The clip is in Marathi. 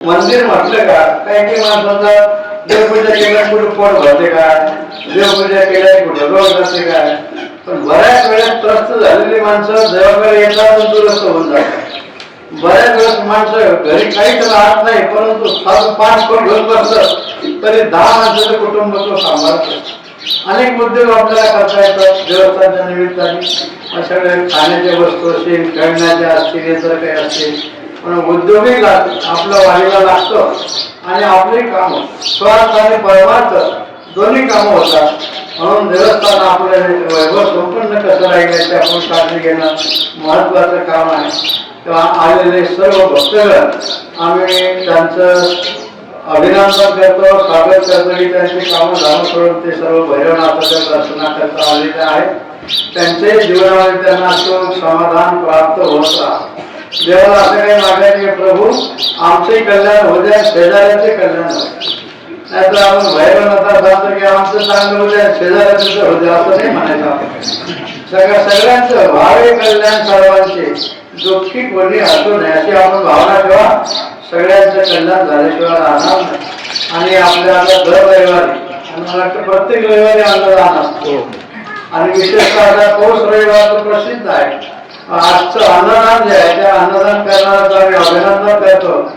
मंदिर म्हटलं का काही काही माणसांचा देवपूजा केल्या कुठे पोट भरते का, देवपूजा केल्या कुठे रोज जाते का. पण बऱ्याच वेळेस त्रस्त झालेली माणसं देवाकडे येतात दुरुस्त होऊन जातात. बऱ्याच वेळेस माणसं घरी काहीच राहत नाही, परंतु 5 कोट घेऊन बसतात तरी 10 माणसाचं कुटुंब तो सांभाळतो. अनेक मुद्दे आपल्याला करता येतात देवस्थानच्या निमित्ताने. सगळे खाण्याच्या वस्तू असतील, खेळण्याच्या असतील, इतर काही असतील, पण उद्योगी आपलं वाढीला लागतं आणि आपली कामं स्वार्थ आणि परमार्थ दोन्ही कामं होतात. म्हणून देवस्थान आपलं वैभव संपन्न कसं राहील याची आपण काळजी घेणं महत्वाचं काम आहे. तेव्हा आलेले सर्व भक्तगण आम्ही त्यांचं अभिनंदन करतो, स्वागत करतो की त्यांची कामं धाम सोडून ते सर्व भैरवनाथाच्या दर्शनाकरता आलेले आहेत. त्यांच्याही जीवनामध्ये त्यांना सुख समाधान प्राप्त होत राहा. देवाला असं काही मागायचे, प्रभू आमचंही कल्याण हो द्या, शेजाऱ्याचे कल्याण हो. नाहीतर आपण भैरवनाथात जातो की आमचं चांगलं हो द्या, शेजाऱ्याचं हो द्या, असं नाही म्हणायचं आपण. सगळ्यांचं व्हावे कल्याण सर्वांचे, दुःखी कोणी असू नये अशी आपण भावना ठेवा. सगळ्यांचं कल्याण झाल्याशिवाय राहणार नाही. आणि आपल्या आता दर रविवारी आणि मला वाटतं प्रत्येक रविवारी अन्नदान असतो आणि विशेषतः आता पौष रविवार तो प्रसिद्ध आहे. आजचं अन्नदान जे आहे त्या अन्नदान करणाऱ्याचं आम्ही अभिनंदन करतो.